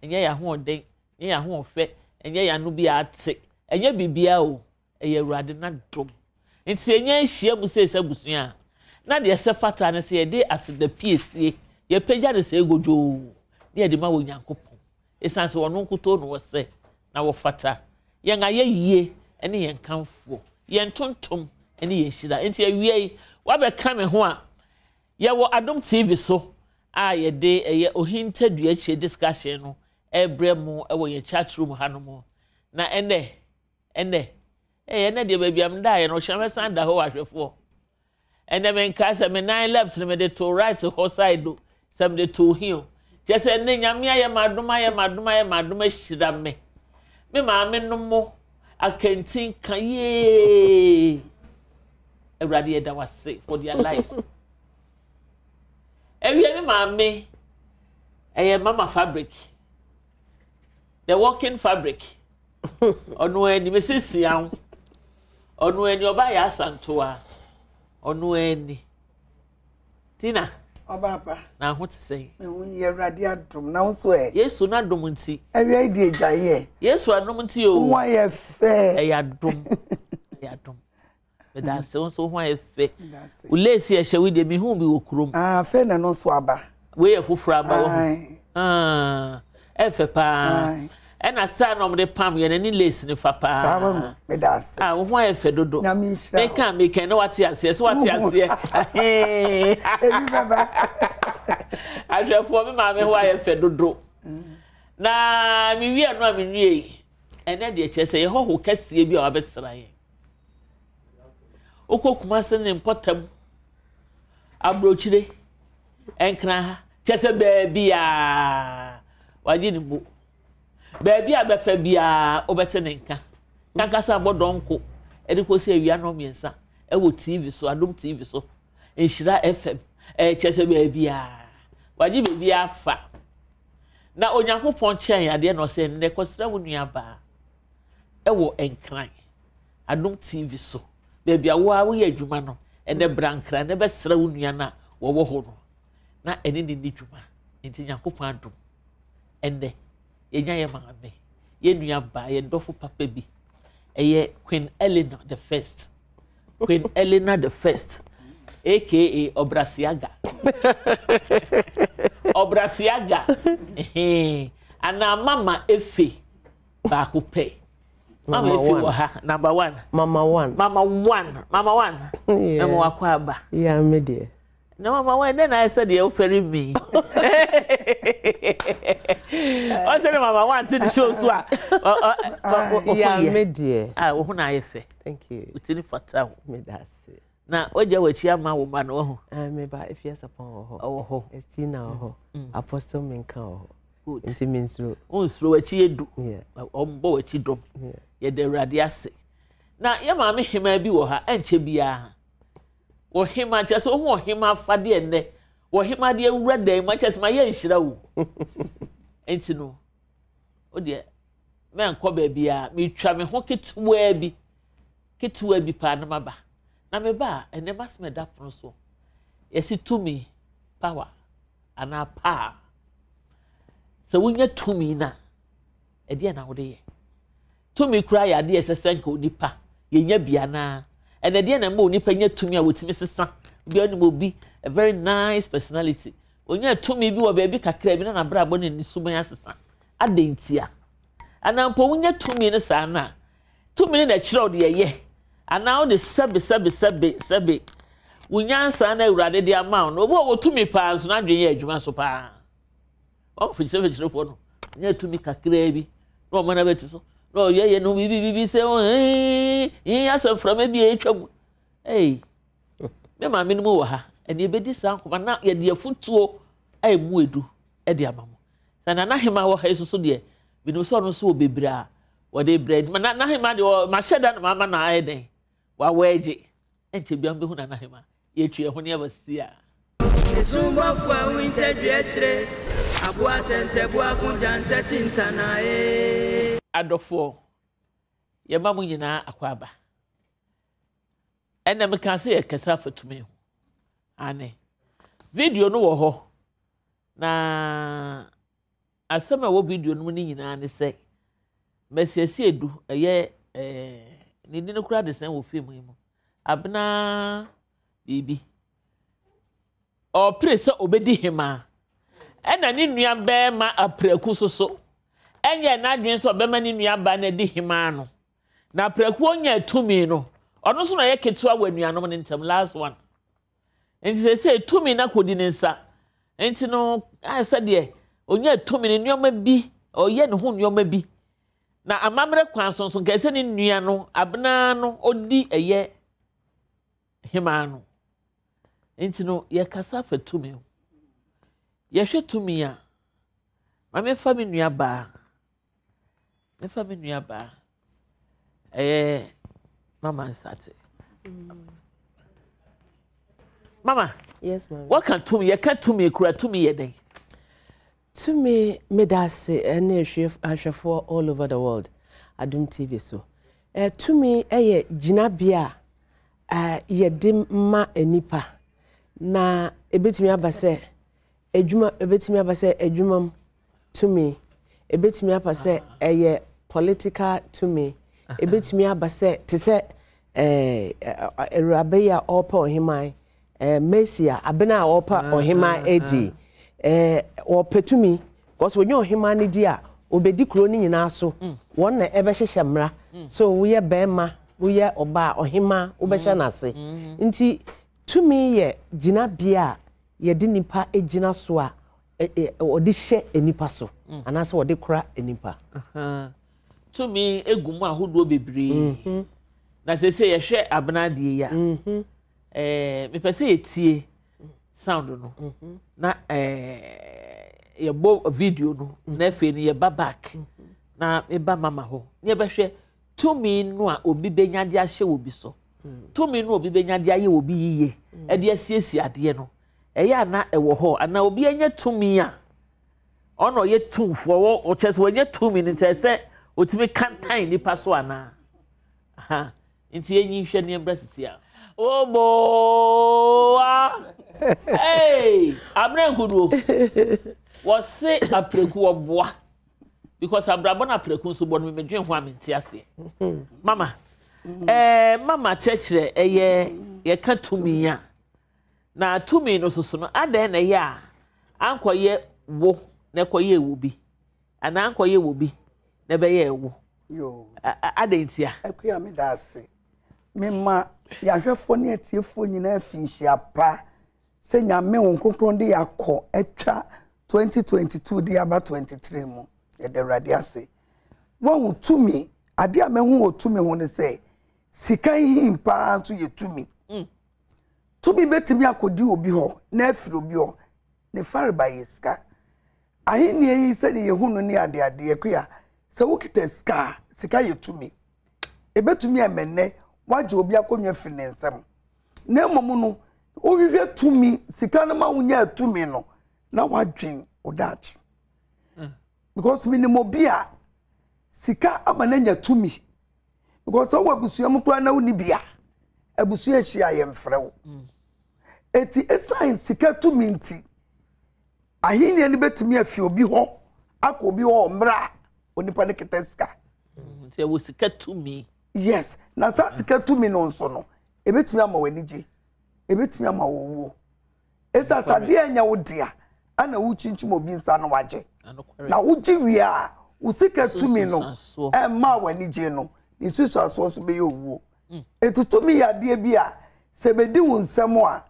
enye ya hoden enye ya hofe enye ya no bi ate enye bibia o eye Awurade na dom nti enye hia mu sesa busua na de se fata ne se ye de aseda piesie ye pagya de se egojo ne de ma wo Nyankopon esanse wono nkuto no wo se na wo fata ye nga ye yie ene ye nkamfo ye ntontom ene ye hira nti awie wa be ka me ho a ye wo Adom TV so a ye de ye Ohinta duachi discussion no ebremu e wo ye chatroom hanom na ene ene de baby am da ye no hwamesa da ho ahwefo ene men ka se me 9 left me de to right ho side do some de to him just ene nyame aye madoma hira me ma me no mo akantin kan ye Awurade da wase for their lives ewie me ma me mama fabric the working fabric onu eni mesisi an onu eni oba ya santoa onu eni Tina Obapa na ho tse me won ye Awurade adom na wo so Yesu na dom nti ewie di ejaye Yesu adom nti o wo ye fe ya dom da se won so ho ye fe ulesi e hye we de mi hu bi wo kurom fe na no so aba we ye fufura aba wo efe pa ena star no de pam ye ni lace ni fa pa sawo me da se wo ho efe dodo me kan no wate ase so wate ase ebi baba ajefo me ma me ho efe dodo na mi wi anu a mi nwie ene de che se ye ho kase bi a wabesra ye okokuma se ne mpotam abrochire enkra ha che se baabi a waje ni bu baabi a befa bia obete ne nka kankasa bodonko edi ko se awia no miensa e wo TV so Adom TV so enhira FM che se baabi a waje baabi afa na Onyankopon chen ade no se ne kosra wo nua ba e wo enkran Adom TV so baabi a wo ye adwuma no ene brankra ne besra wo nua na wo ho no na ene ni dwuma enti Nyankopon adom ende yenya ye maame ye nua ba ye ndofo papa bi eye Queen Eleanor the first aka Obrasiaga ana mama efe ba ko pe mama efe wo ha number 1 mama one na mo akwa aba ya me de na mama one then I said you ferry me I said mama one to the show so ya me de wo hu na efe thank you utini fata me da se na oja wachi ama wo ma no ho me ba if yes upon ho estina ho apostle menka ho good nti minsro unsro wachi edu yeah ombo wachi dom ye de Awurade ase na ye ma me hema bi wo ha enche bia wo hema chese wo hema fade enne wo hema de awura dan ma chese ma ye nhira wo enti no o de me enko ba bia me twa me ho ketwa bi pa na maba na me ba ene masme da pono so yesi tumi power ana pa so wunya tumi na e de na wo de ye tumi kura ya de esesenka onipa ye nya bia na ene de na ma onipa nya tumi a wotimi sesa bia oni obi a very nice personality onya tumi bi wo ba bi kakra bi na bra bo ne ni suban asesa adentia ana mpo wunya tumi ne sa na tumi ne na kire o de ye ana o de sebe wunyansa na Awurade de ama no obo tumi pa nso na dwen ye adwuma so pa o fiche fo no nya tumi kakra bi no mana beti so no ye no bibi se o asem from bi etwam me ma me no wo ha ene ebedi san ko na ye de afutuo ai mu edu e de ama mo sana na hema wo ha so de bi no so no so obebra wo de bread na hema de ma sheda na mama na ai den wa weje enche bia mbe hu na hema ye tue ho ne abasia esumba fwa winter duachre abua tente bua kunjanta chintana adofo ye ma mu nyina akwaba ena me kan se ye kasa fatumi ho ane video no wo ho na asema wo video no ni nyina ne say mesiasi edu eye ni ni kura de sen wo film yi mu abna bibi o presa obedi hima ena ni nua be ma apraku soso enye na adwen so be ma ni nua ba na di hima no na apraku onya tumi no ono so na ye ketua wanuanom ne ntem last one enti se tumi na kodi ne nsa enti no asa de onya tumi ne nneoma bi oye ne ho nneoma bi na amamre kwan sonso kese ne nua no abna no odi eye hima no enti no ye kasa fa tumi ye hwe tumi a mame fa me nua ba me fa me nua ba mama start mama yes mama what can tumi ye can tumi kura tumi ye den tumi medase ene hwefo all over the world Adom TV so tumi eye jinabia ye dim ma enipa na ebetimi abase edwuma ebetimi abase edwumam tumi ebetimi abase eye political tumi ebetimi abase tese erabeya opa ohiman mesia abena opa ohiman edi opetumi because when you ohiman ni di a obedi kro ni nyina so won na ebe hyehye mra so wo ye bema wo ye oba ohima wo be hye nase nti tumi ye gina bia ye di nipa egina so a odi hye enipa so anase odi kra enipa tumi egumu ahodo bebre na sese ye hwe abna die ya me pese etie sound no na ye bo video no na fe ni ye back na e ba mama ho ye be hwe tumi no a obi benyade ahye obi so tumi no obi benyade aye obi yiye e de asiesie ade no eya na ewo ho ana obi enya tumi a ono ye tumfo wo o chese wenye tumi ni tese otimi kantan nipa so ana aha nti enyi hwe ne embrasisi a obo hey abran kudu wo se apreku oboa because abrabona apreku so bo no me dwen ho amenti ase mama mama chechre ye ka tumi a na tumi no soso no adan na ya ankoye wo na koye wo bi ana ankoye wo bi na be ye wo yo adan tia Akyire me da ase me ma ya hwefo ne atiefo nyina afinhia pa se nyame won konkron de yakọ etwa 2022 de aba 23 mu e de rade ase won tumi ade a mehu otumi ho ne se sika himpa so ye tumi tumi betimi akodi obi ho na afiri obi ho ne fare ba yeska ahini yi se ne yehunu ne ade Akyire se wokita sika ye tumi ebetumi amenne waje obi akonwa finensem na emom no ohwehwe tumi sika na ma wonya tumi no na wadwen odachi because minimum bia sika amananya tumi because owa busua mukwa na woni bia abusua chi ayemfrewo eti esign sika tumi nti ahini ani betumi afi obi ho akobi ho mra onipa ne kiteska se wo sika tumi yes na sa sika tumi no nso no ebetumi ama wanije ebetumi ama wowo esa sade anya wodia ana wuchinchim obi nsa no waje na wuji wia usika tumi no ma wanije no isusu aso so be yowo etutumi ya de bia se bedi wunsem a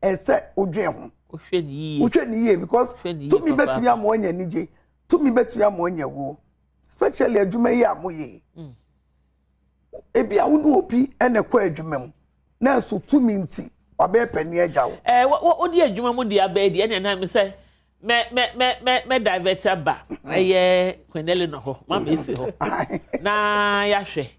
ese odwen ho ohwe ni ye because tumi betumi ama wanya nije tumi betumi ama wanya wo especially adwuma yi amoye ebi awudu opi ene kwa adwuma mu na so tumi nti obe pani agyawo wo di adwuma mu di aba di ene na me say me divert ba eye kwenele no ho mama efi ho na ya hwe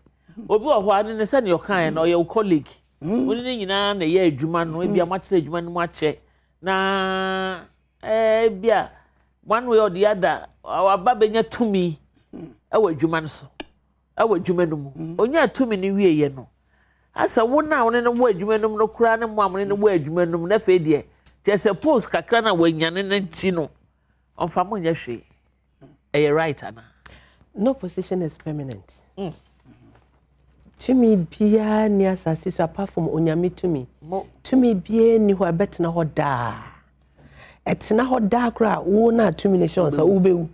obi wo ho ane ne se ne yokan na oye colleague woni ne nyina na ye adwuma no ebi amate adwuma no mu ache na bia one way or the other aba benya tumi ewa adwuma no so ewa adwuma no mu onya tumi ne wie ye no asa wona wona ne wo adwuma no no kura ne mo amone ne wo adwuma no na fe de je suppose kakra na wanyane na nti no onfa mo nya hwe you right ana no position is permanent to me bia ni asase so apart from onyame to me bia ni ho abetena ho da etena ho da kra wo na to me nation sa wo bewu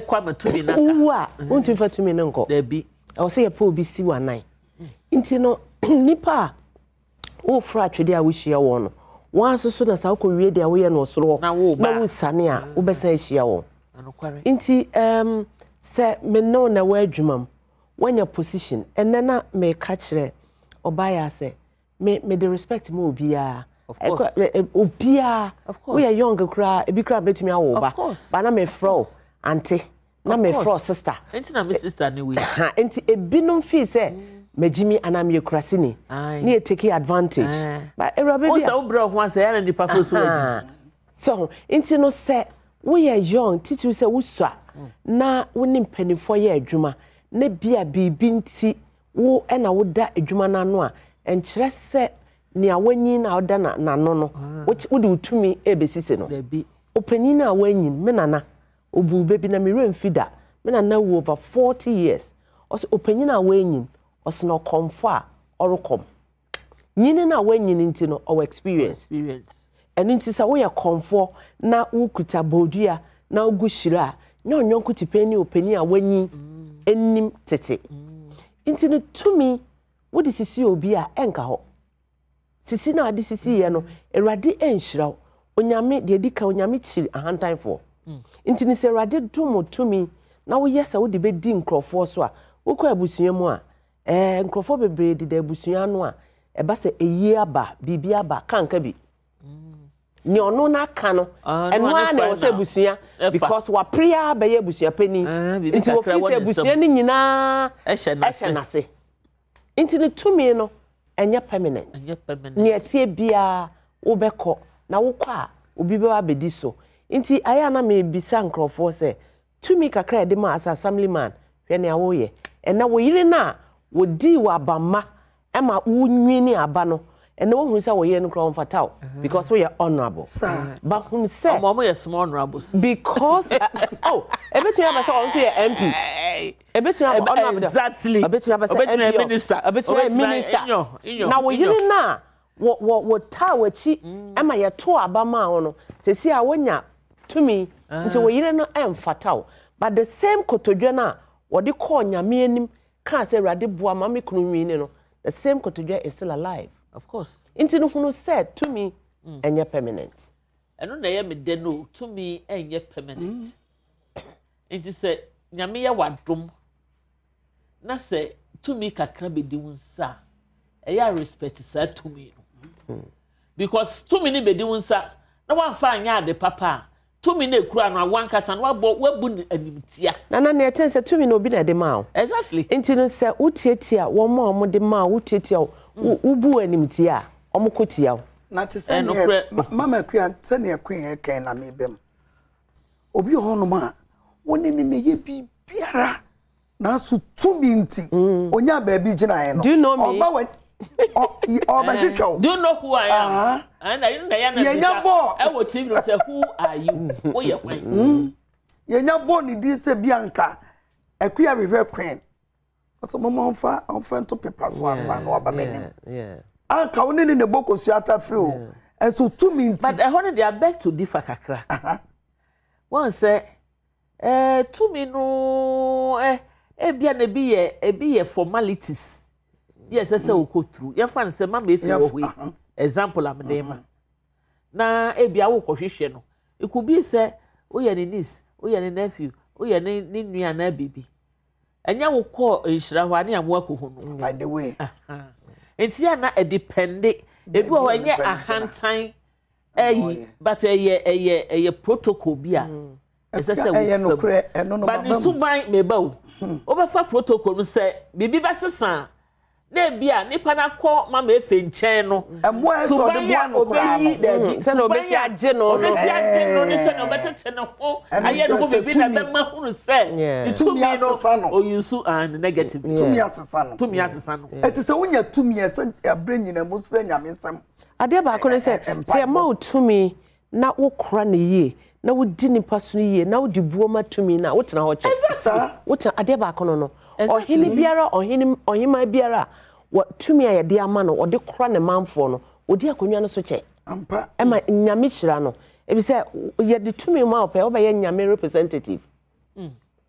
kwa ma to me na wo a wontu fa to me nko da bi o se ye pa obi si wanan nti no nipa wo fra twede a wo hia wo no wan so na sa ko wie de a wo ye no soro na wo sane a wo besa hia wo nti se me no na wa adwumam wanya position and then me kachire obaya say me the respect mo obia obia we are young kra ebi kra betimi awo ba ba na me fro auntie na me fro sister enti na me sister ni we enti ebinom feel say majimi ana me krasini ni take advantage but erabe bia o say obro ho say na nipa ko so waji so enti no say we are young teacher say wusua na woni mpanifo ye adwuma na bia bibi nti wo na wo da adwuma na no a enkyere se ne awanyi na oda na no no wo de utumi ebesise no opanyin na awanyi me nana obu bebi na me remfida me nana wo over 40 years oso opanyin na awanyi oso no komfo a orokom nyine na awanyi nti no our experience eni nti sa wo ya komfo na wo kuta bodua na ogushira nyonyon kutipeni opanyin awanyi enim tete inti no tumi wodi sisi obi a enka ho sisi na ade sisi ye no erade enhyira onyame de dika onyame chiri ahantan fo inti ni se erade domo tumi na wo yesa wodi be di nkrofo so a wokọ abusua mu a nkrofo bebre de abusua no a eba se eyi aba bibi aba kanka bi ni ono na aka no eno a na wo se abusua because wa prayer be ye abusua pani nti wo fi se abusua ni nyina ehye na se nti ni tumi no enye permanent ni etie bia wo beko na wo kwa a obi be wa bedi so nti aya na me bisa nkrofo se tumi kakra de ma as assemblyman hwe ne awo ye ena wo yire na wo di wa bama ema wo nwini aba no and no one who say we no crown fatao because we are honorable but who say mama you small honorables because oh e betu aba say also your MP e betu aba honorable exactly e betu aba say minister e betu minister na we yiri na wo ta wachi ema ye to aba ma ho no se si a wonya tumi nti we yiri no emfatao but the same kotodwe na wo de call nyame anim ka say rade boa ma me kunu nwini no the same kotodwe is still alive. Of course. Into no who said to me, and you're permanent. And no, I am a no to me, and you're permanent. It is a Yamia Wadrum. Na say to me, Kakrabi doing sa. I respect said to me. Because too many be doing sa. No one find ya the papa. 2 minutes crown or one cast and what bun and tia. Nana near 10 said 2 minutes be at the mouth. Exactly. Into say, Utitia, one more the mouth, Utitia. Ubu enimtia omukutia na te say mama kua se ne kwen ken na mebem obi hono ma woni ne ye biara na so tumi nti onya ba bi gina ye no do you know me oba we do you know who I am and I know e wo TV no say who are you wo ye kwen ye nya bo ni di se bianka akua rehwe kwen so mama on to paper so afa no aba menim anka woni ne boko suata free o so 2 minutes but I honor they beg to differ kakra one say 2 minutes bia na bi ye formalities yes say we go through you fan say mama efi wo hui example am dey ma na bia wo kohwehwe no it could be say wo ye ne niece wo ye ne nephew wo ye ne nua na bibi enya wo ko nhira ho ane amwa ko hu no by the way enti ya na depende ebi wo enye ahantan but eye protocol bia ese se wo but ni suban meba wo obefa protocol no se bibi besesa na bia nipa na ko mama efe nchen no suban ya obeyi da se no obefi age no no ni se no betete no ho aye no bibi na be ma hunu se itumi no oyusu and negative tumi asesa no eti se wonya tumi ese abre nyina musu nyame nsam ade ba ko ne se ma utumi na wokra ne yie na wodi nipa so yie na wodi buoma tumi na wotena ho che wotena ade ba kono no ohini biara ohima biara wa tumi ayede ama no ode kora ne manfo no odi akonwa no so che ampa ema nyame hira no ebi se yede tumi ma ope obaye nyame representative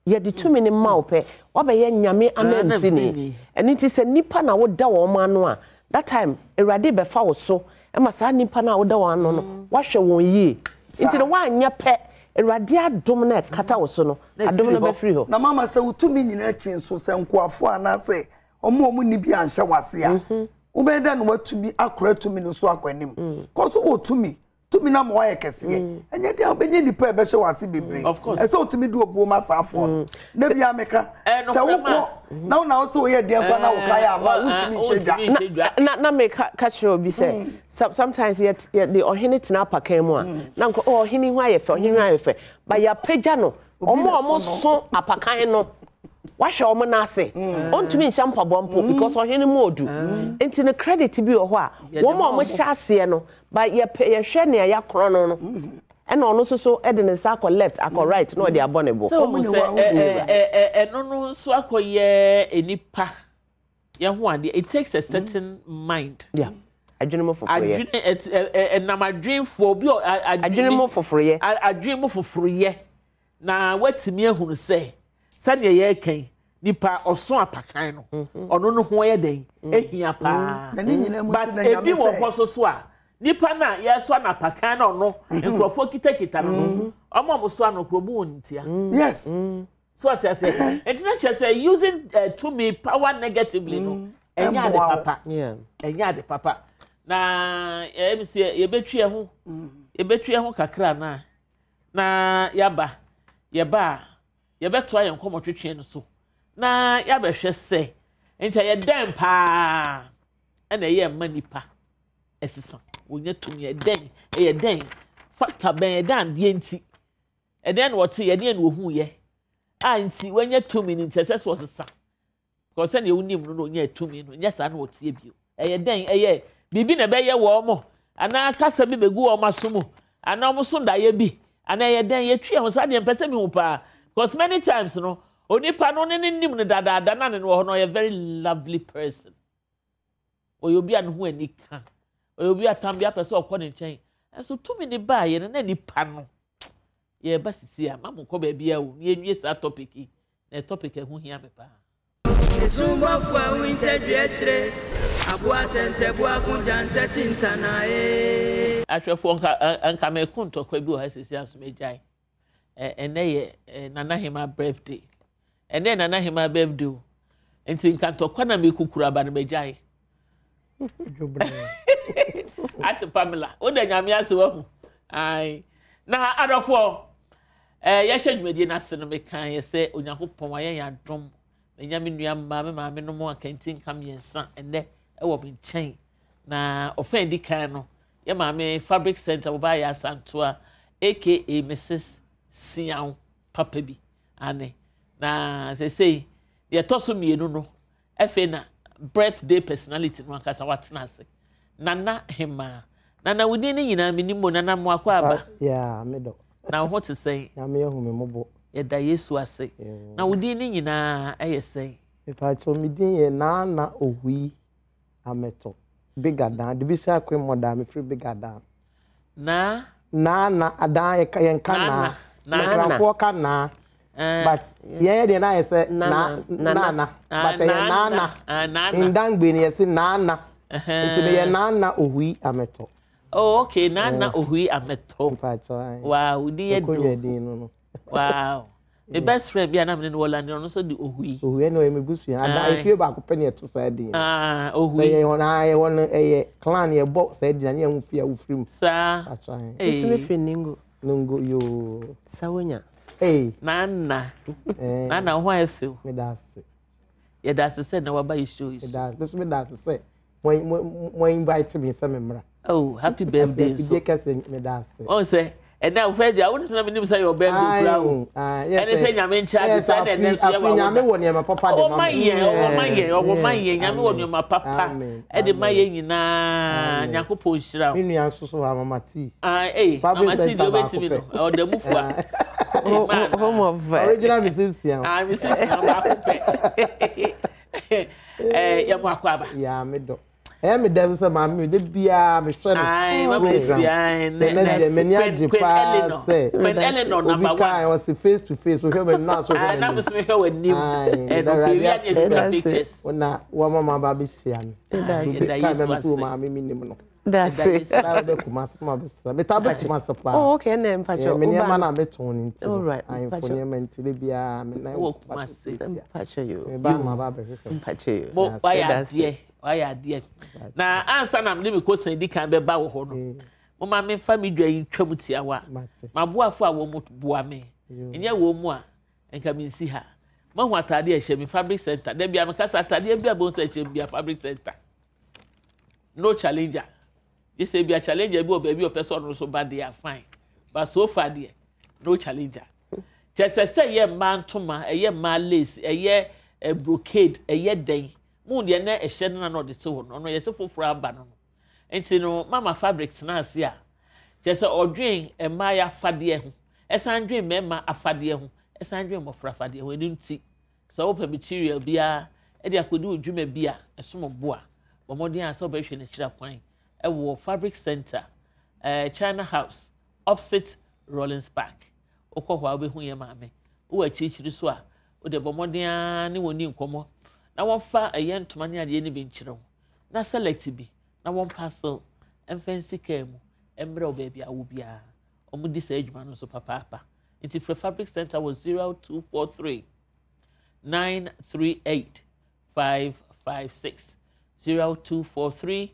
yede tumi ne ma ope obaye nyame anamsi ni eni ti se nipa na woda wo ma no a that time erade be fa wo so ema sa nipa na woda wo ano no wahwe won yie nti no wanya pe erade adom na kata wo so no adom no be free ho na mama se utumi nyina chin so se nkoafo ana se omo ni bi anhye wase a wo be da no watumi akora tumi no so akwanim ko so otumi tumi na mo waye kese enye dia obenye nipa e be hye wase bebre e se otumi du obuo masafo na bia meka se wo ko na wo so ye dia kwa na wo kaya ama utumi chedwa na me catch obi say sometimes yet the ohini tina pakan mu a na nko ohini hu ayefe ohini ayefe ba ya pagya no omo so apakan no wahwe omo na ase ontumi nhyam pabompo because ohini mu odu enti ne credit bi wo ho a wo mo hye ase no ba ye hwe ne ya kro no ena ono so e de ne sa akọ left akọ right no de abonebo so mo say no so akoye enipa ye ho ade it takes a certain mind yeah adwene mo foforo ye na madwen fo bi adwene mo foforo ye adwen mo foforo ye na watimi ehunu say sane ye kan nipa oso apakan no ono no ho ye den ehia pa but ebi wo koso so a nipa na ye so na apakan no no nkrofo kitakita no omo so anokrobu wontia yes so as I say international say using to me power negatively no enya de papa yeah enya de papa na em say ye betwe ho kakra na yaba ye beto ayen komotwetwe no so na ya behwe se enti ye den pa na ye manipa esisa wonya tumi ye den factor ben dan de enti e den what ye den wo hu ye anti wonya tumi ni intercess was sa because na ye unim no nya tumi no nya sa na wotie bio ye den bibi na be ye wo mo ana kasa bi begu wo masomo ana mo so da ye bi ana ye den ye twe ho sa de mpese mi hu pa because many times no onipa no ne nim ne dada na ne wo no a very lovely person oyobi an ho anika oyobi atambia person okọ ne nchen so tumi ne ba ye na nipa no ye ba sisi a mamu ko ba bia wo ye nwie sa topic na topic ho hia me pa Esumbafu Ohinta Dwechire aboa tentebo akunjanta chintana atwefo anka me kuntokwa bi o ha sisi aso mejai ene nana hima birthday ene nana hima birthday enti nkantokwa na me kukura ba na mejai ati Pamela o da nyame ase wa hu ai na adofo ye hwedwumedie na se no me kan ye se Onyankopon wa ye yadom nyame nua mama me no mo akantin kam yensa ene wo me nchen na offendi kan no ye mama fabric center wo ba ya santoa aka Mrs Sian papa bi ane na say ye toso mienu no efe na birthday personality no akasa watena ase nana hema nana wudi ni nyina minimo nana mo akwa aba yeah medo na ho te say na me hu me mobo ye da Yesu ase na wudi ni nyina say ipa cho mi din ye na ohui ameto bigger than the bisa kwe moda me free bigger than na adan ye kan na for kan na but yeah dey na say na but ye na indangbe ni say na nti me ye na ohui ameto oh okay na ohui ameto ipa cho wow di ye do wow the best friend bi anam ne wala ne no so di ohui no me busu ada ifie ba ko pene to say din ohui say ye won clan ye bo say din na ye hu fie ufrim sa busu me fi ningo yo sawonya nana ho afew me das ye das say na waba you show is das me das say when invite me say me mra oh happy birthday so me das oh say and now Fred, I wouldn't have been say your bed. And they say, I'm in charge. And then papa. Oh, my year, Yami, on my papa. And the my na Yakupo Shroud. In the answer to our Mati. Mama, see the way to me, or the Mufa. Home of original Mrs. I'm Mrs. Yamakwaba. Yeah, me do. Me does some mammy, the beer, me son. I'm a when Eleanor number 1 was face to face with her and not so. I never saw her with new and pictures. When not one mama baby sian. That's it. Oh, okay, and then Pacho. Many a man are beton. All right. I'm for your mentally be a Pacho you. Pacho. Why are dear? Now, answer I'm living because I can't be bow horn. Mamma, my family drain trouble to our my boy for a woman to boa me. And your woman and come and see her. Mamma, Tadia shall be fabric center. Then be a Macassa Tadia be a bone shall be a fabric center. No challenger. You say be a challenger, baby, or person so bad they are fine. But so far, dear, no challenger. Just as say, ye man toma, a year man lace, a year a brocade, a year day. Moon, ye ne a shedding and not the two, no, yes, for a banner. And say, no, Mamma fabrics now, see. Just or dream a Maya fadia, as I dream, Mamma a fadia, as I dream of Rafadia, we didn't see. So open material beer, Eddie could do dream a beer, a small bois, but more than celebration in Chirapine. A war fabric center, China House, opposite Rollins Park. Oko wa be hu ye maame. Wo achichi so a, wo de bomodia ne woni nkomo. Na won fa ayentoma ne ade ne be nkyerɛ. Na select bi, na won parcel, emfancy care mu, emre oba bia wo bia. Omo di sa adwuma no so papa. Nti fabric center was 0243 938 556 0243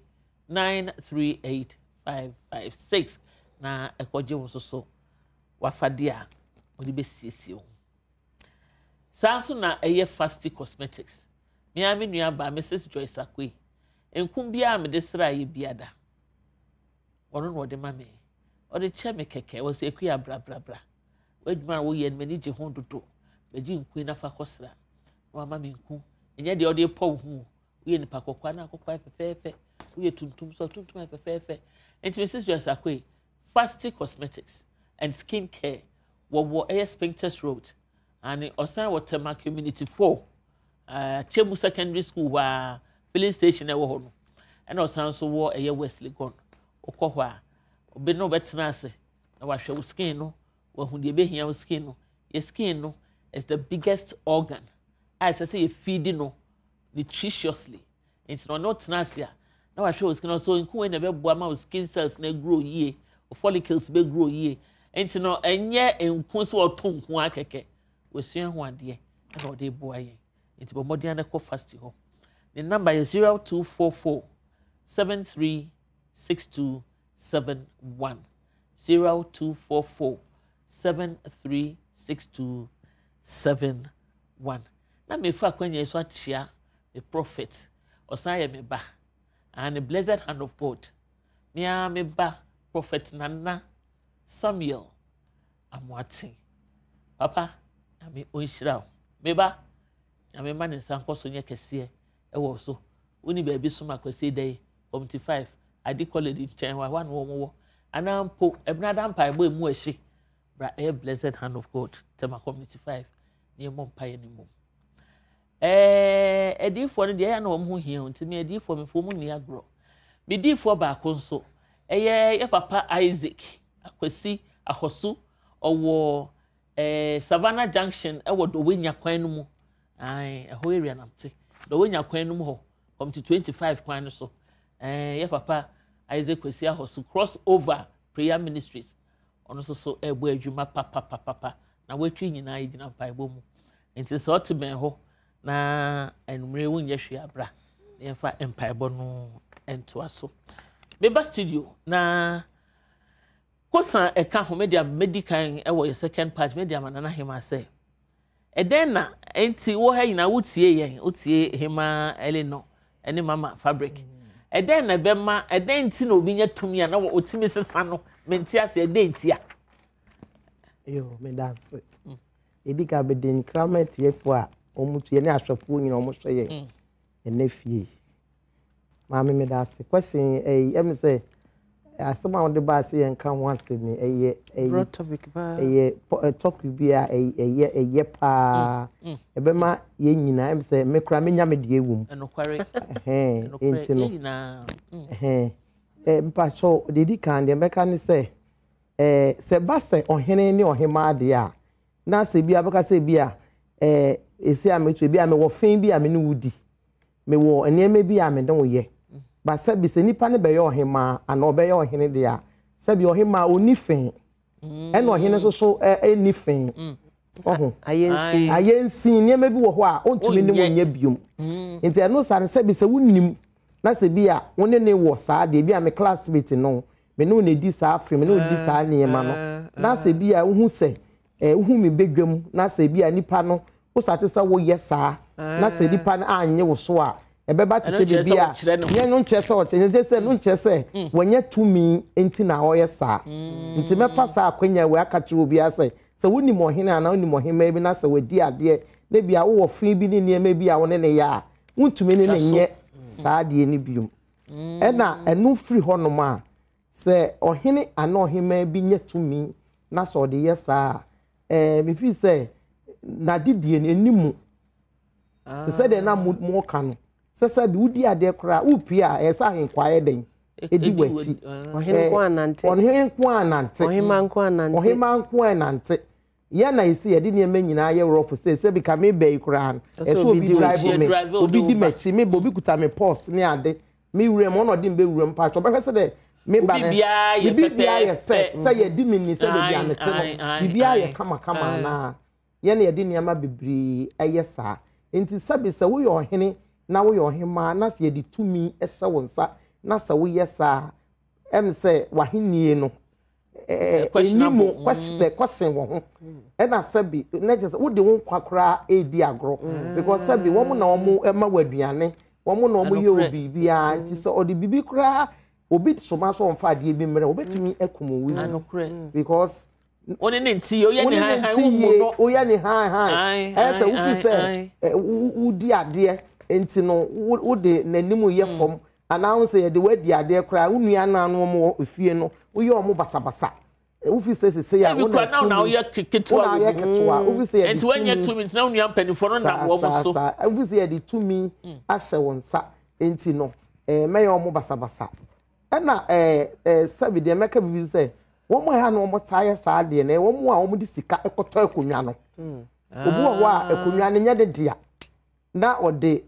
938-556 na ekoje wo so wafadia odi be siesie sanso na eye Fasti Cosmetics me ami nua ba Mrs Joyce Akwe enkum bia me de sra ye biada wono no de mame odi che me keke wo se ekua bra wadwuma wo ye mani je ho dodo beji nku na fa kosra no mama me nku enye de odi po hu wo ye nipa kokwa na kokwa fefefe we tuntum so tuntum fefefe and Mrs Joyce Akwe Fasti Cosmetics and Skin Care wo Spintex Road and Osan Watermark Community 4 Chemu Secondary School wa filling station e wo ho no and Osan so wo Wesley Gon okwo a obi no betena ase na wa hwe wo skin no wa hu de be hia wo skin no your skin no is the biggest organ I say you feed no nutritiously it's not ase now I show skin so nku na be boa ma skin cells na grow yie follicles be grow yie enti no enye nku so otonku akeke we sua ho ade na o de boa yen enti bo modian na ko Fasti ho the number is 0244 736271 0244 736271 na me fa kwanya so achia the prophet osan ye me ba and the blessed hand of God. Me ba prophet Nana Samuel Amwati. Papa, me onshira. Me ba, me man in San Koso nye kese e wo so. Uni baby so makwese dey 75. I di call it in chain wa one wo. Anampo ebnada mpa ebo emu ehye. Bra e blessed hand of God. Tema community 5. Ni mo mpa ye ni mo. Edifo no de ya na wo ho hia nti me edifo me fo mu ni agro me difo ba konso ye papa Isaac akwasi ahosu owo Savannah Junction e wo do wenya kwan no mu ai ho area namte do wenya kwan no mu ho come to 25 kwan no so ye papa Isaac kwasi ahosu cross over prayer ministries ono so ebo adwuma papa na wetwi nyina yina mpa ebo mu nti so otben ho na enumre wonye hwe abra na yefa empire no ento aso beba studio na kosa eka ho media medical e wo your second part media manana hema say eden na enti wo ha nyina wotie yen wotie hema eleno ene mama fabric eden na bema eden ti na obi nya tumi na wo otimi sesa no menti ase eden ti a Yo, me that's it. Edika be den kramet yefo a omutu ye ne ahwefo nyina omuhwe ye. Ene fie. Maame me that's it. Question em say asema on the bus ye nka ho asemi topic ba. Topic bi a eye pa. Ebema ye nyina em say me kra me nya me de ewum. Enokware. Enti no. Mpa cho dedika de meka ne say se base ohene ne ohema de a na se bia beka se bia esi ametu bia me wo fin bia me ne wudi me wo enema bia me de wo ye ba se bi se nipa ne be ye ohema ana obe ye ohene de a se bi ohema oni fin e no ohene so eni fin oho ayensi enema bi wo ho a ontumi ne wonya biom nti eno sa se bi se wunim na se bia woni ne wo sa de bia me classmate no me no na di sa afre me no di sa niema no na se bia wo hu se wo mi bedwam na se bia nipa no wo sate sa wo yesa na se nipa na anye wo so a ebeba te se bia nye no nchese o chenye se no nchese wonya tumi enti na o yesa nti mefa sa akwanya we aka kire obi ase se woni mo hene ana woni mo hema bi na se wadi ade na bia wo fin bi ni niema bi a wo ne ya wontumi ne nye sa de ni biom na enu free honom a se ohene ana ohema bi nye tumi na so de yesa me fi say na didie enimu te say de na mo ka no se bi wudi ade kra upia esa ahenkwaye den edi wachi ohene ko anante ohema nko anante ya na isi ye de ne manyina ye rofu se bi ka me be kra eso obi drive me obi di mechi me obi kuta me purse ne ade me wure mo no de mbe wure mpa cho be se de me ba ne bibia ye set say ye di mini say be bia mete no bibia ye kama na ye na ye di niama bibiri eye sa enti sabi se wo ye ohene na wo ye ohema na se ye di tumi ehye wonsa na se wo ye sa em se wahenie no enimo question wo ho e na sabi na je wo de wo kwakora edi agro because sabi wo mo na wo mo ema waduane wo mo na wo ye obi bia enti se odi bibi kra obi soma so onfa de bi mre obetumi akumo wuzi because oni ne nti o ye ne han ese wo fi se udi ade enti no wo de nanimu ye fom announce ye de wadi ade kra unua na no mo ofie no wo ye omo basabasa wo fi se ya wo na ye keketua wo fi se ye enti wanya tumi na unua mpanifo no na wo so wo fi se ye de tumi ahye wonsa enti no me ye omo basabasa na sabi de meka bibi se wo mo ha no mo taye sa de na wo mo a wo di sika ekoto akonwa no obu wo a akonwa ne nya de dia na ode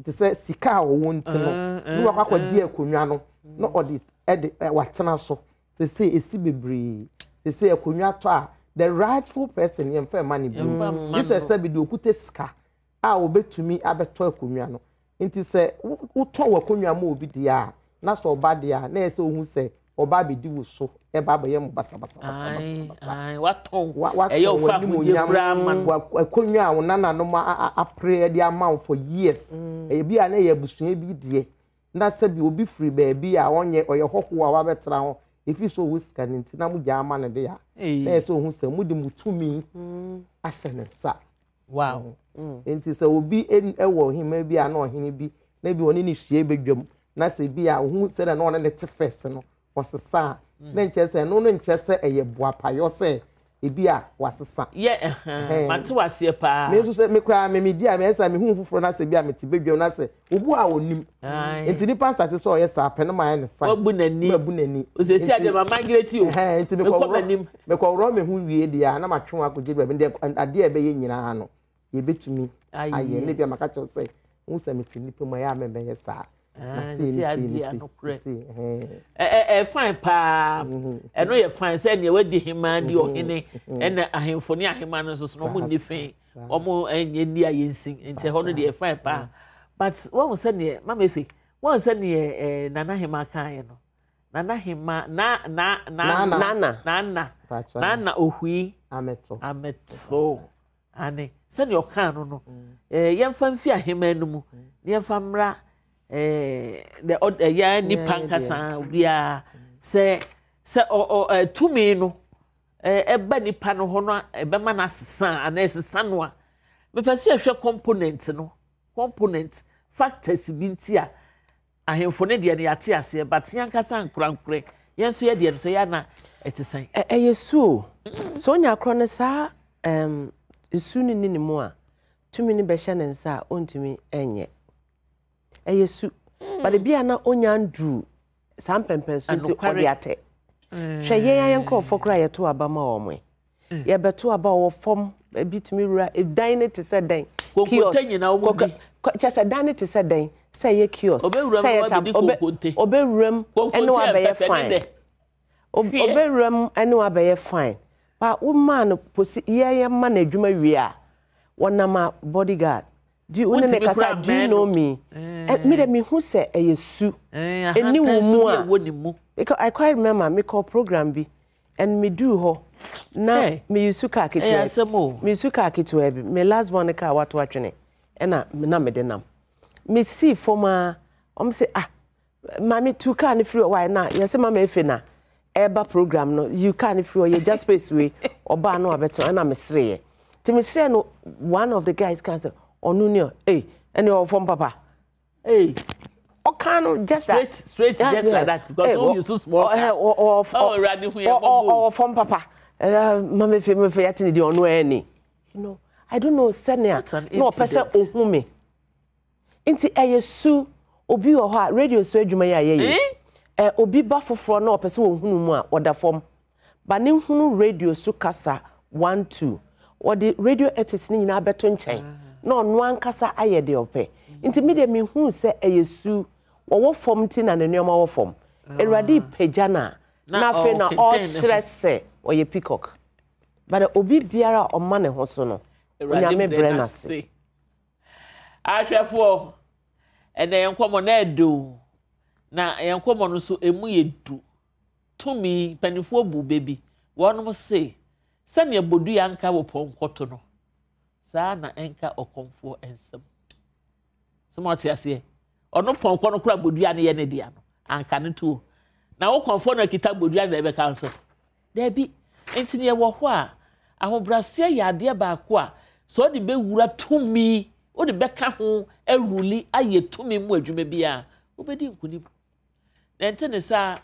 te se sika wo wonti no ni wa kwakwa di akonwa no na ode watena so se esi bebre se akonwa to a the rightful person yem fa mani bi this is sabi de okuta sika a obetumi abeto akonwa no nti se wo to akonwa ma obi dia na so oba dia na ese ohun se oba be di wo so e ba ba ye mo basa waton e yo fa mu di kura man akonwa wo nana no ma apre di amount for years e bi a na ye busua bi die na se bi obi free ba bi a onye oye hoho a wa betra ho ifi so wo sika nti na mu ja ama ne dia na ese ohun se mu di mutumi asenesa wow nti se obi ewo hima bi a na ohene bi na bi oni ni hwie bedwam na se bia hu se na no ne te first no wasesa na nchese no nchese eye boapayo se ebia wasesa ye mate wase pa me so se me kra me dia me esa me hu fufuro na se bia me te bedwam na se obu a onim enti ni pastor te so ye sa pe no ma ne sa obu nani osesi ade ma migrate o enti me ko ro me hu wie dia na ma twen akogye bia me ade e be ye nyina no ye betumi aye ne bia maka cho se hu se me ti ni pe mo ya me be ye sa fine pa eno ye fine say ne wadi hima di ohene ena ahemfo ne ahema no so no mo nife omo enye ndi ayensin ente ho no de fine pa but won say ne mama efe won say ne nana hema kan no nana hema na ohui ameto ane say ne okan no yemfa mfi ahema no mu yemfa mra the ya ni pankasa bia se tumi no eba nipa no ho no ebe ma na sesa ana sesa no a me pese ehwe component factors bi ntia ahemfo ne de ne yate ase but yankasa nkurankure yenso ye de no so ya na etesen yesu so onya kro ne sa esu ni mu a tumi ni be hye ne nsa ontumi enye yesu but bia na onya ndru sam pempen so ti odi ate hwe ye nkrofo kra ye to aba ma wo mo ye beto aba wo fom bitumi rura dan ne te se dan kokotenyi na wo bi chese dan ne te se dan say ye kiosk say ye tab oberuram ene wa be ye fine oberuram ene wa be ye fine ba woman posi ye ma na adwuma wi a wonama bodyguard do you ne kasa do you know me me de me hu say yesu eni wo mu a because I quite remember me call program bi and me do ho na me yusuka kitwe me yusuka kitwe bi me last one ka wato atwene ena na me de nam me see former say mami tu can free why na yes mama efe na eba program no you can free you just space we oba no abeto na me sre ti me sre no one of the guys can say onunio any of from papa can just straight just like that because you too small or from papa mama efe me fe yatini di onu any you know I don't know senior no person ohume inti yesu obi wo ha radio so adwuma ya ye obi ba foforo na opese wo hunu mu a oda fom ba ne hunu radio so kasa 12 odi radio ethics ni nyina beto nchen na ono ankasa aye de ope inti me de me hunu se yesu wo fom ti na ne nyoma wo fom eradi pejana na fe na all chrese oye peacock but obi biara o ma ne ho so no onyame brenase ahwefo ene yenkomo na edo na yenkomo no so emu yedu tumi panifo bu bebi wonom se sane bodu yanka wo ponkoto no saa na enka okomfo ensem somati ase ono ponko no kura bodu ya ne ye ne dia no anka ne tu na wo konfo no kita bodu ya na ebe kanso debi entine wo ho a ahobrase ya ade ba ko a so de be wura tumi o de beka ho eruli aye tumi mu adwuma bia obedi nkuni na ntene sa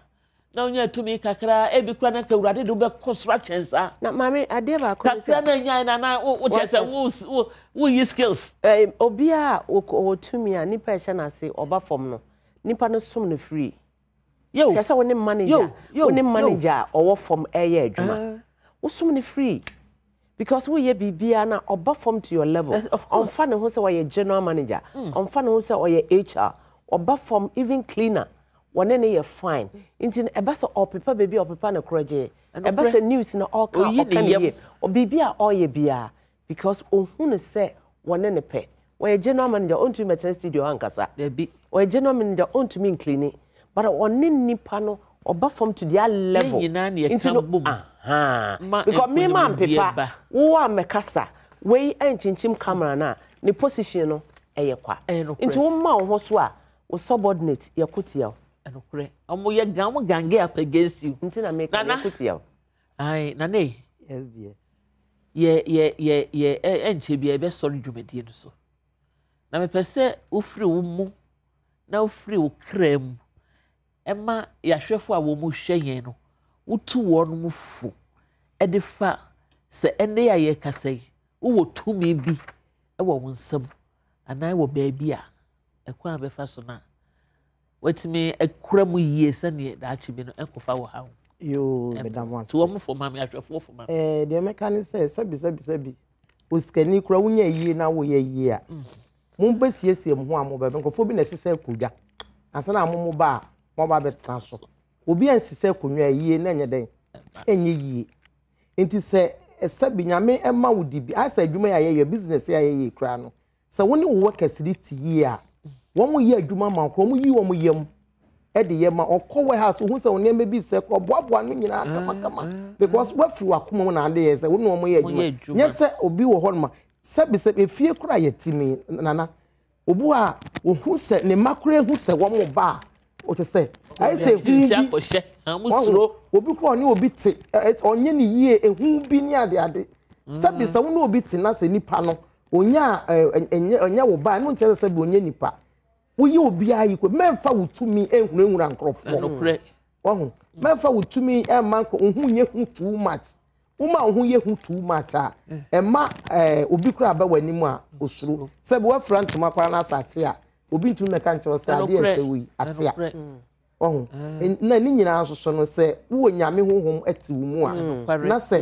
na onya tumi kakra ebi kura na kawurade do be kosra chensa na mami ade ba ko kakra na nya na wo chese wo yi skills obia o tumi a nipa ehye na se oba fom no nipa no som no free yo kasa woni manager owo fom eye adwuma wo som no free because we ye bibia na oba form to your level on fan who say we general manager on fan who say we HR oba form even cleaner one ne fine intin eba so opepa baby opepa na kroje eba say news na all can ye o bibia all ye bia because ohunu say one ne pe we general manager on to meeting studio ankasa we general manager on to mean cleaning but one nipa no oba form to their level intin because me man pepa wo amekasa we enchinchim camera na ne position no eye kwa into wo ma wo so a wo subordinate yakutia enokure omo ye gange up against you ntina make yakutia ai na ne yes dear ye enche bia be sorry dwumadie no so na me pese wo free wo mu na wo free wo krem ema yahwefo a wo mu hweyen no wotu won mu fu edifa se ene ya ye kasai wo tumi bi e wo nsam anai wo baabi a ekwa be fa so na watimi ekura mu yie se ne da achi bi no enkofa wo ha yo madam once to wo mu fo ma me ahwefo fo ma the mechanic say sabi oskani kura wunya yie na wo ye yie a mo besiesie mo ho a mo be nkofo bi na sese kudwa ansa na mo ba mo ba betena so obi ansise konwa yie na enye den enye yie enti se esabi nyame ema wudi bi asa adwuma ya ye business ya ye kura no se woni wo workers yie a wo ye adwuma ma kro mo yi wo mo yam e de ye ma okọ warehouse hu se woni me bi se kro boaboa no nyina kama because wa firi wakoma na ade ye se woni wo mo ye adwuma nye se obi wo ho ma sabi se efie kura ye timi nana obu a wo hu se ne makure hu se wo mo ba o te say I say obi kro ni obi te onye ni yie ehu bi ni ade sabi sa wo obi te na se nipa no onya enye wo ba no nche se bi onye nipa wo ye obi ayi ko memfa wutumi ehunahuna nkrofo ohun memfa wutumi e man ko ohun ye hu too much uma ohun ye hu too much a ema obi kro aba wani mu a osuro sabi wa front ma kwa na sate a obi ntu meka nche se ade e se wi ate a ohun na ni nyina so no se wo nyame honhom ati wo mu a na se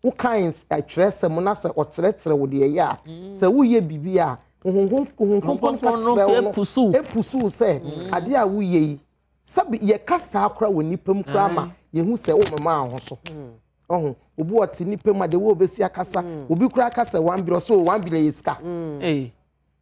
wo kinds atresem na se okyerɛkyerɛ wo de ya se wo ye bibi a honhom epusu se ade a wo ye sabi ye kasa akora wo nipam kora ma ye hu se wo mama ho so ohun obi oti nipam ade wo obesi akasa obi kora akasa 1 billion so 1 billion yeska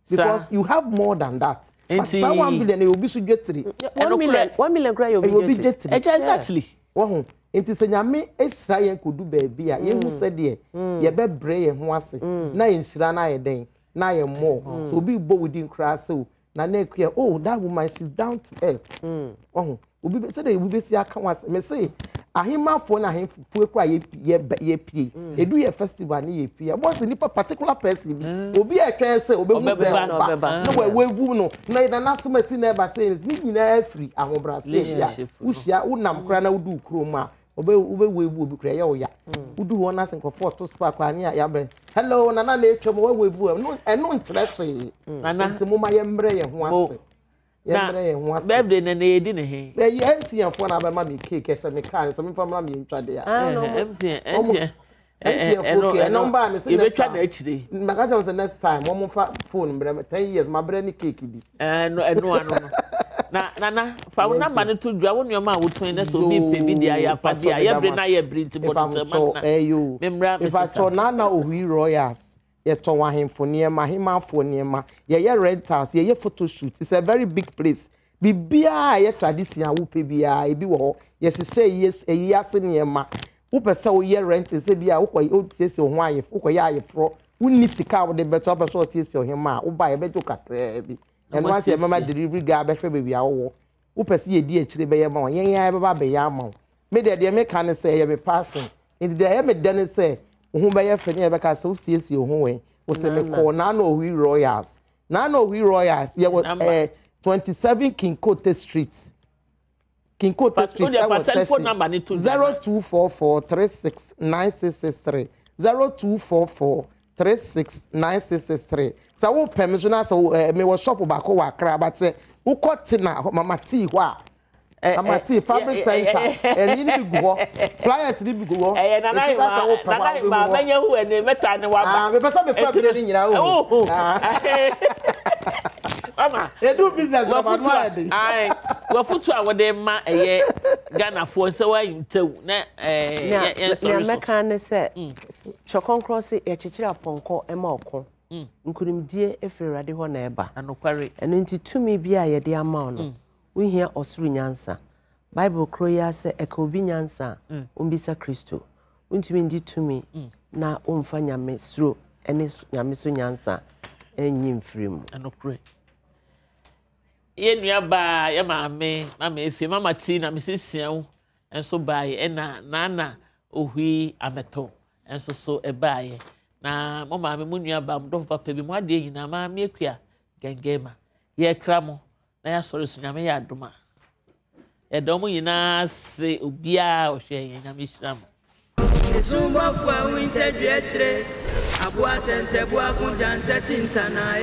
because you have more than that. But 1 billion you be so getri. 1 million cry you be getri. Exactly. Wo enti se nyame esra yen kodu baabi a ye hu se de ye be bre ye ho ase na ye nsira na ye den na ye mo so obi bo within class so na na ekua oh that woman she's down to earth. Obi say dey obi be si aka wase me say ahimafo na ahimfo ekura ye pie edu ye festival ni ye pie boss nipa particular person bi obi etwen say obi mu say no we vu no na ida na asema na eba say ni nyina afri ahobrase hia uhia unam kra na udu krom a obi wevu obi kra ye oya udu ho na senkofo to spark ani ya bre hello nana na etwom we wevu no eno nkyerɛ hwe nana ntimo ma ye mbre ye ho ase birthday na na edi ne he ye MTN fo na ba ma me cake se me kan se me famla me ntwade ya MTN fo ke number me se you betwa na achire maka tell say next time mo fa phone mbre 10 years ma bre ni cake di no na fa wo number ne to dwa wo nyoma a wo tun na so bi pe bi dia ya fa dia ya bre na ya bre nti bodon ma na memra me sister na Ohi Royals ye to wahemfo niema himafo niema ye red house ye photo shoot. It's a very big place bibia ye tradition wo pe bia e bi wo ye sese yes eyase niema wo pese wo ye rent se bia wo koy otiese ho ayef wo koy ayefro wo ni sika wo de beto wo pese wo tiese ohema wo ba ye beto kakra bi and once ye mama delivery guy be hwe bibia wo pese ye di akire be ye ma yen ya be ba be ya ma me de me kan say ye be passing into the ye me den say who by your friend ever cast so see you home was a call Ohi Royals. Ohi Royals, yeah, was 27 King Cote Street. King Cote Street, 0244 369663. 0244 369663. So, what permission? So, me was shop back over crab, but say, who caught Tina, Mama T, what? Amati Fabric Center and you need to go flyers to go na menya hu ene meta ne wa me pesa me Fabric ni nyina o mama e do business na manuade wa futu a wode ma eye Ghana fo se wa yimtew na ya meka ne se chokonkro se e chichira ponko e ma okon nkunimdie efirade ho na eba anokware eno nti tumi bia ye de ama no we hear osuru nyansa Bible kroya se eka obi nyansa ombisa Kristo untimi ndi tumi na omfa nyame suro ene nyame so nyansa enyi mfrim anokre ye nua ba ya mama efi mama ti na mesisia wo enso baaye ena nana Ohi ameto enso so ebaaye na mama me nua ba mdo papa bi mo ade nyina ma me ekua gengema ye kra mo na ya sori so nyame ya adoma edom nyina se obia ohwe ye nyame hyiram Esumba fwa winter dwechre abua tente bua kunja ntachintana